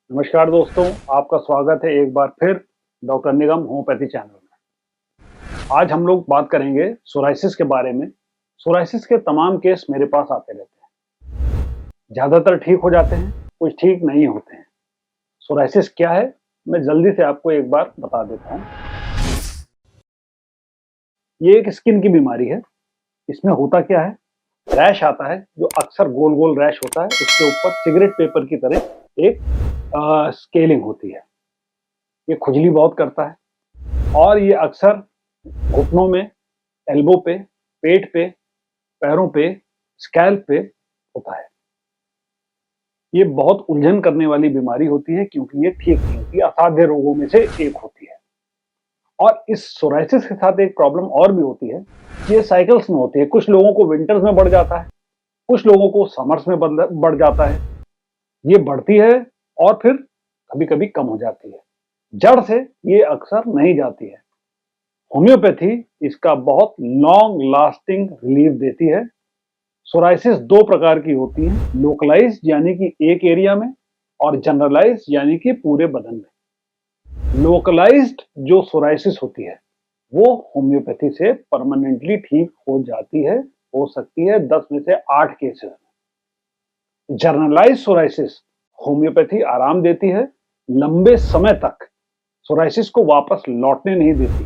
नमस्कार दोस्तों, आपका स्वागत है एक बार फिर डॉक्टर निगम होम्योपैथी चैनल में। आज हम लोग बात करेंगे सोराइसिस के बारे में। सोराइसिस के तमाम केस मेरे पास आते रहते हैं। ज़्यादातर ठीक हो जाते हैं, कुछ ठीक नहीं होते हैं। सोराइसिस क्या है, मैं जल्दी से आपको एक बार बता देता हूँ। ये एक स्किन की बीमारी है। इसमें होता क्या है, रैश आता है जो अक्सर गोल गोल रैश होता है। उसके ऊपर सिगरेट पेपर की तरह एक स्केलिंग होती है। ये खुजली बहुत करता है और ये अक्सर घुटनों में, एल्बो पे, पेट पे, पैरों पे, स्कैल्प पे होता है। ये बहुत उलझन करने वाली बीमारी होती है क्योंकि ये ठीक नहीं होती, असाध्य रोगों में से एक होती है। और इस सोराइसिस के साथ एक प्रॉब्लम और भी होती है, ये साइकिल्स में होती है। कुछ लोगों को विंटर्स में बढ़ जाता है, कुछ लोगों को समर्स में बढ़ जाता है। ये बढ़ती है और फिर कभी-कभी कम हो जाती है। जड़ से ये अक्सर नहीं जाती है। होम्योपैथी इसका बहुत लॉन्ग लास्टिंग रिलीफ देती है। सोराइसिस दो प्रकार की होती है, लोकलाइज्ड यानी कि एक एरिया में, और जनरलाइज्ड यानी कि पूरे बदन में। लोकलाइज्ड जो सोराइसिस होती है वो होम्योपैथी से परमानेंटली ठीक हो जाती है, हो सकती है 10 में से 8 केसेस में। जनरलाइज्ड सोराइसिस होम्योपैथी आराम देती है, लंबे समय तक सोराइसिस को वापस लौटने नहीं देती,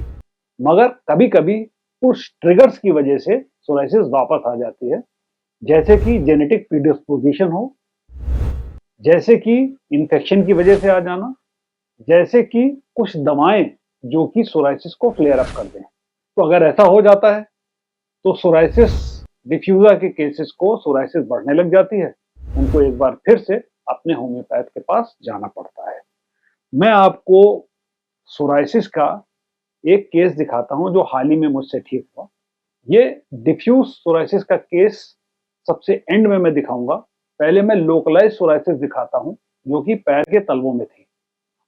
मगर कभी-कभी कुछ ट्रिगर्स की वजह से सोराइसिस वापस आ जाती है। जैसे कि जेनेटिक प्रीडिस्पोजिशन हो, जैसे कि इन्फेक्शन की वजह से आ जाना, जैसे कि कुछ दवाएं जो कि सोराइसिस को फ्लेयर अप कर दें। तो अगर ऐसा हो जाता है तो सोराइसिस डिफ्यूजा के केसेस को सोराइसिस बढ़ने लग जाती है। उनको एक बार फिर से अपने होम्योपैथ के पास जाना पड़ता है। मैं आपको सोराइसिस का एक केस दिखाता हूं जो हाल ही में मुझसे ठीक हुआ। ये डिफ्यूज सोराइसिस का केस सबसे एंड में मैं दिखाऊंगा। पहले मैं लोकलाइज सोराइसिस दिखाता हूं जो कि पैर के तलवों में थी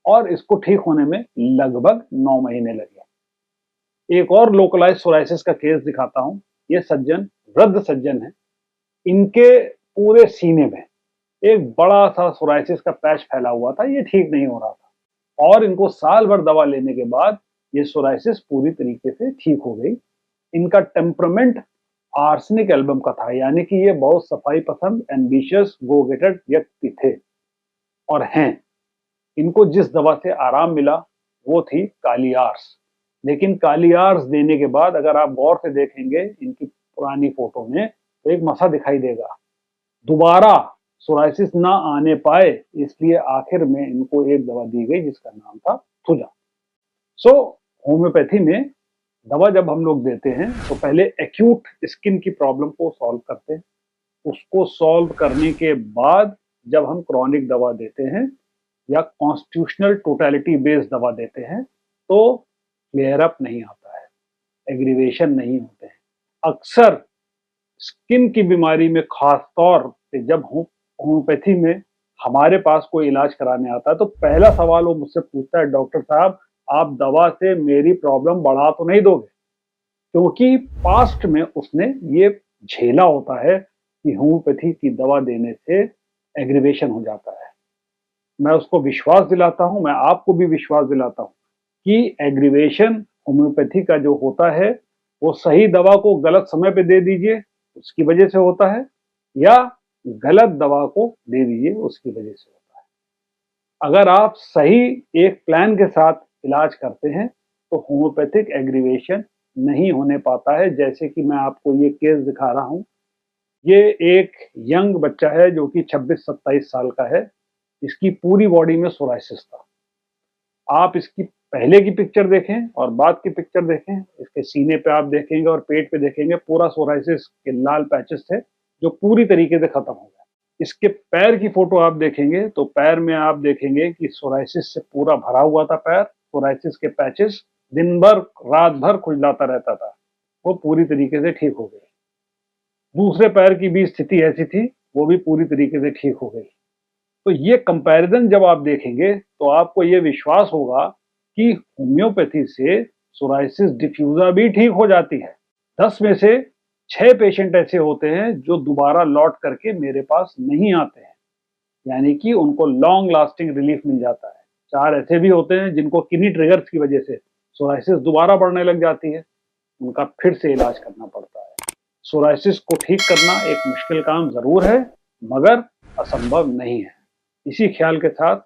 और इसको ठीक होने में लगभग 9 महीने लगे। एक और लोकलाइज सोराइसिस का केस दिखाता हूं। ये सज्जन वृद्ध सज्जन है। इनके पूरे सीने में एक बड़ा सा सोराइसिस का पैच फैला हुआ था। ये ठीक नहीं हो रहा था और इनको साल भर दवा लेने के बाद ये सोराइसिस पूरी तरीके से ठीक हो गई। इनका टेम्परामेंट आर्सेनिक एल्बम का था, यानी कि ये बहुत सफाई पसंद, एम्बिशियस, गो गेटर व्यक्ति थे और हैं। इनको जिस दवा से आराम मिला वो थी कालियार्स। लेकिन कालियार्स देने के बाद अगर आप गौर से देखेंगे इनकी पुरानी फोटो में तो एक मसा दिखाई देगा। दोबारा सोराइसिस ना आने पाए इसलिए आखिर में इनको एक दवा दी गई जिसका नाम था थुजा। सो होम्योपैथी में दवा जब हम लोग देते हैं तो पहले एक्यूट स्किन की प्रॉब्लम को सॉल्व करते हैं। उसको सॉल्व करने के बाद जब हम क्रॉनिक दवा देते हैं या कॉन्स्टिट्यूशनल टोटलिटी बेस्ड दवा देते हैं तो फ्लेयर अप नहीं आता है, एग्रीवेशन नहीं होते हैं। अक्सर स्किन की बीमारी में खास तौर पे जब होम्योपैथी में हमारे पास कोई इलाज कराने आता है तो पहला सवाल वो मुझसे पूछता है, डॉक्टर साहब आप दवा से मेरी प्रॉब्लम बढ़ा तो नहीं दोगे? क्योंकि पास्ट में उसने ये झेला होता है कि होम्योपैथी की दवा देने से एग्रीवेशन हो जाता है। मैं उसको विश्वास दिलाता हूं, मैं आपको भी विश्वास दिलाता हूं कि एग्रीवेशन होम्योपैथी का जो होता है वो सही दवा को गलत समय पे दे दीजिए उसकी वजह से होता है, या गलत दवा को दे दीजिए उसकी वजह से होता है। अगर आप सही एक प्लान के साथ इलाज करते हैं तो होम्योपैथिक एग्रीवेशन नहीं होने पाता है। जैसे कि मैं आपको ये केस दिखा रहा हूं। ये एक यंग बच्चा है जो कि 26-27 साल का है। इसकी पूरी बॉडी में सोराइसिस था। आप इसकी पहले की पिक्चर देखें और बाद की पिक्चर देखें, इसके सीने पे आप देखेंगे और पेट पे देखेंगे पूरा सोराइसिस के लाल पैचेस थे जो पूरी तरीके से खत्म हो गए। इसके पैर की फोटो आप देखेंगे तो पैर में आप देखेंगे कि सोराइसिस से पूरा भरा हुआ था पैर। सोराइसिस के पैचेस दिन भर रात भर खुजलाता रहता था, वो पूरी तरीके से ठीक हो गई। दूसरे पैर की भी स्थिति ऐसी थी, वो भी पूरी तरीके से ठीक हो गई। तो ये कंपैरिजन जब आप देखेंगे तो आपको ये विश्वास होगा कि होम्योपैथी से सोराइसिस डिफ्यूजा भी ठीक हो जाती है। 10 में से 6 पेशेंट ऐसे होते हैं जो दोबारा लौट करके मेरे पास नहीं आते हैं। यानी कि उनको लॉन्ग लास्टिंग रिलीफ मिल जाता है। 4 ऐसे भी होते हैं जिनको किन्हीं ट्रिगर्स की वजह से सोराइसिस दोबारा बढ़ने लग जाती है, उनका फिर से इलाज करना पड़ता है। सोराइसिस को ठीक करना एक मुश्किल काम ज़रूर है, मगर असंभव नहीं है। इसी ख्याल के साथ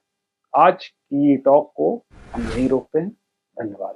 आज की टॉक को हम यहीं रोकते हैं। धन्यवाद।